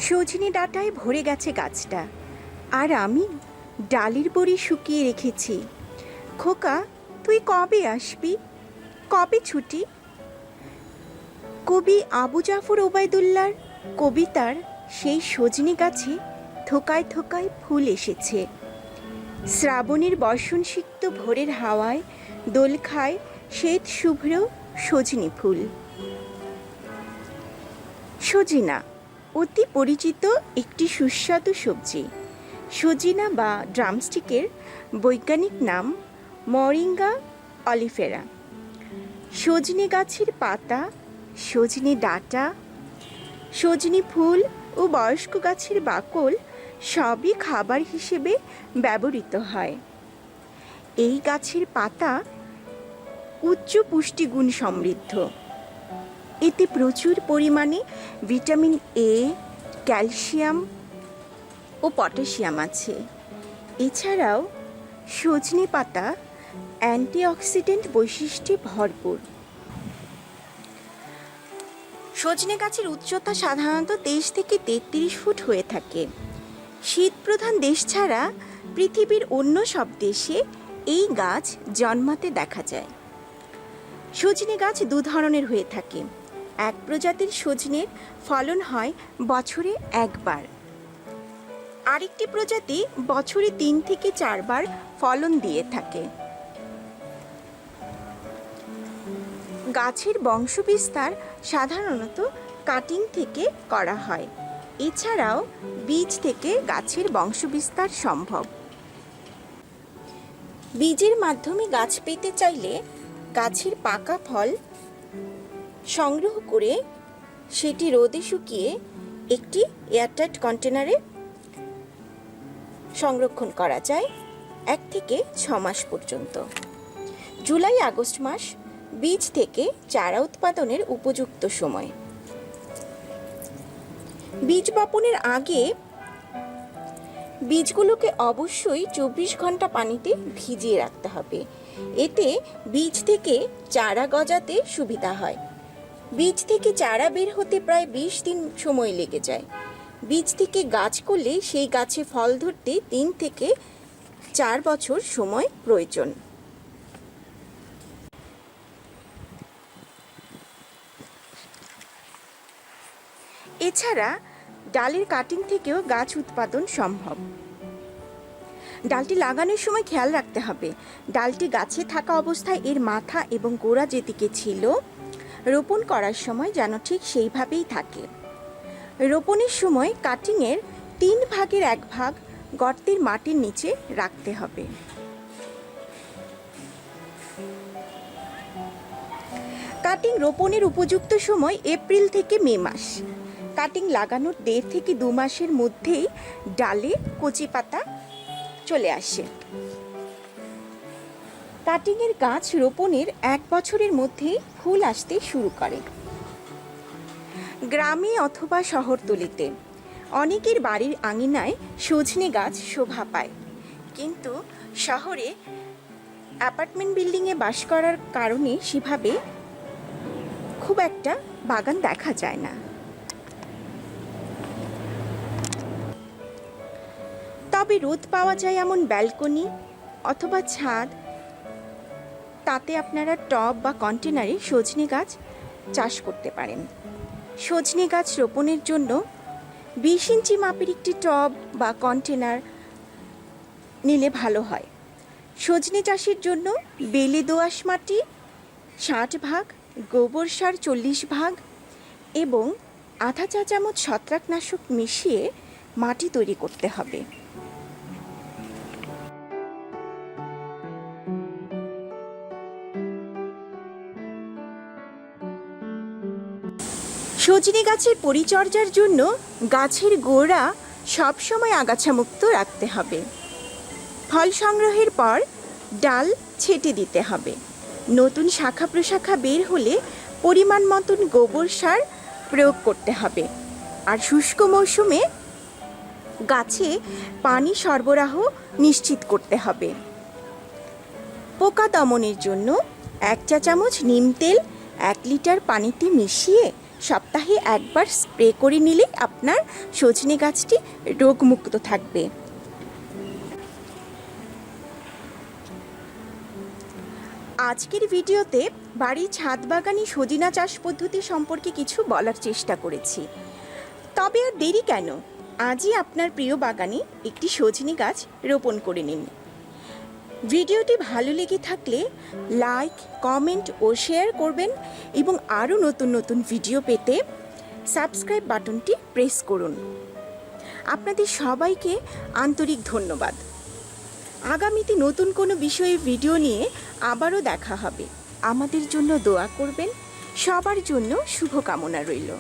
সজনে ডাঁটায় ভরে গেছে গাছটা, আর আমি ডালের বড়ি শুকিয়ে রেখেছি। খোকা, তুই কবে আসবি? কবে ছুটি? কবি আবু জাফর ওবায়দুল্লাহর কবিতার সেই সজনে গাছে থোকায় থোকায় ফুল এসেছে। শ্রাবণের বর্ষণসিক্ত ভোরের হাওয়ায় দোল খায় শ্বেত শুভ্র সজনে ফুল। সজিনা অতি পরিচিত একটি সুস্বাদু সবজি। সজিনা বা ড্রামস্টিকের বৈজ্ঞানিক নাম মরিঙ্গা অলিফেরা। সজনে গাছের পাতা, সজনে ডাঁটা, সজনে ফুল ও বয়স্ক গাছের বাকল সবই খাবার হিসেবে ব্যবহৃত হয়। এই গাছের পাতা উচ্চ পুষ্টিগুণ সমৃদ্ধ। এতে প্রচুর পরিমাণে ভিটামিন এ, ক্যালসিয়াম ও পটাশিয়াম আছে। এছাড়াও সজনে পাতা অ্যান্টিঅক্সিডেন্ট বৈশিষ্ট্যে ভরপুর। সজনে গাছের উচ্চতা সাধারণত 23 থেকে 33 ফুট হয়ে থাকে। শীতপ্রধান দেশ ছাড়া পৃথিবীর অন্য সব দেশে এই গাছ জন্মাতে দেখা যায়। সজনে গাছ দু ধরনের হয়ে থাকে। এক প্রজাতির সজনের ফলন হয় বছরে একবার, আরেকটি প্রজাতি বছরে 3 থেকে 4 বার ফলন দিয়ে থাকে। গাছের বংশবিস্তার সাধারণত কাটিং থেকে করা হয়। এছাড়াও বীজ থেকে গাছের বংশবিস্তার সম্ভব। বীজের মাধ্যমে গাছ পেতে চাইলে গাছের পাকা ফল সংগ্রহ করে সেটি রোদে শুকিয়ে একটি এয়ারটাইট কন্টেনারে সংরক্ষণ করা যায় 1 থেকে 6 মাস পর্যন্ত। জুলাই আগস্ট মাস বীজ থেকে চারা উৎপাদনের উপযুক্ত সময়। বীজ বপনের আগে বীজগুলোকে অবশ্যই 24 ঘন্টা পানিতে ভিজিয়ে রাখতে হবে। এতে বীজ থেকে চারা গজাতে সুবিধা হয়। বীজ থেকে চারা বের হতে প্রায় 20 দিন সময় লেগে যায়। বীজ থেকে গাছ করলে সেই গাছে ফল ধরতে 3 থেকে 4 বছর সময় প্রয়োজন। এছাড়া ডালের কাটিং থেকেও গাছ উৎপাদন সম্ভব। ডালটি লাগানোর সময় খেয়াল রাখতে হবে ডালটি গাছে থাকা অবস্থায় এর মাথা এবং গোড়া যেদিকে ছিল রোপণ করার সময় যেন ঠিক সেইভাবেই থাকে। রোপণের সময় কাটিংয়ের 3 ভাগের 1 ভাগ গর্তের মাটির নিচে রাখতে হবে। কাটিং রোপণের উপযুক্ত সময় এপ্রিল থেকে মে মাস। কাটিং লাগানোর 1.5 থেকে 2 মাসের মধ্যেই ডালে কচি পাতা চলে আসে। কাটিংয়ের গাছ রোপণের 1 বছরের মধ্যেই ফুল আসতে শুরু করে। গ্রামে অথবা শহরতলিতে অনেকের বাড়ির আঙিনায় সজনে গাছ শোভা পায়, কিন্তু শহরে অ্যাপার্টমেন্ট বিল্ডিংয়ে বাস করার কারণে সেভাবে খুব একটা বাগান দেখা যায় না। তবে রোদ পাওয়া যায় এমন ব্যালকনি অথবা ছাদ, তাতে আপনারা টব বা কন্টেনারে সজনে গাছ চাষ করতে পারেন। সজনে গাছ রোপণের জন্য 20 ইঞ্চি মাপের একটি টব বা কন্টেনার নিলে ভালো হয়। সজনে চাষের জন্য বেলে দোআঁশ মাটি 60 ভাগ, গোবর সার 40 ভাগ এবং আধা চা চামচ ছত্রাকনাশক মিশিয়ে মাটি তৈরি করতে হবে। সজনে গাছের পরিচর্যার জন্য গাছের গোড়া সবসময় আগাছামুক্ত রাখতে হবে। ফল সংগ্রহের পর ডাল ছেঁটে দিতে হবে। নতুন শাখা প্রশাখা বের হলে পরিমাণ মতন গোবর সার প্রয়োগ করতে হবে। আর শুষ্ক মৌসুমে গাছে পানি সরবরাহ নিশ্চিত করতে হবে। পোকা দমনের জন্য 1 চা চামচ নিম তেল 1 লিটার পানিতে মিশিয়ে সপ্তাহে একবার স্প্রে করে নিলেই আপনার সজনে গাছটি রোগমুক্ত থাকবে। আজকের ভিডিওতে বাড়ির ছাদ বাগানে সজিনা চাষ পদ্ধতি সম্পর্কে কিছু বলার চেষ্টা করেছি। তবে আর দেরি কেন, আজই আপনার প্রিয় বাগানে একটি সজনে গাছ রোপণ করে নিন। ভিডিওটি ভালো লেগে থাকলে লাইক, কমেন্ট ও শেয়ার করবেন এবং আরও নতুন নতুন ভিডিও পেতে সাবস্ক্রাইব বাটনটি প্রেস করুন। আপনাদের সবাইকে আন্তরিক ধন্যবাদ। আগামীতে নতুন কোনো বিষয়ের ভিডিও নিয়ে আবারও দেখা হবে। আমাদের জন্য দোয়া করবেন। সবার জন্য শুভকামনা রইল।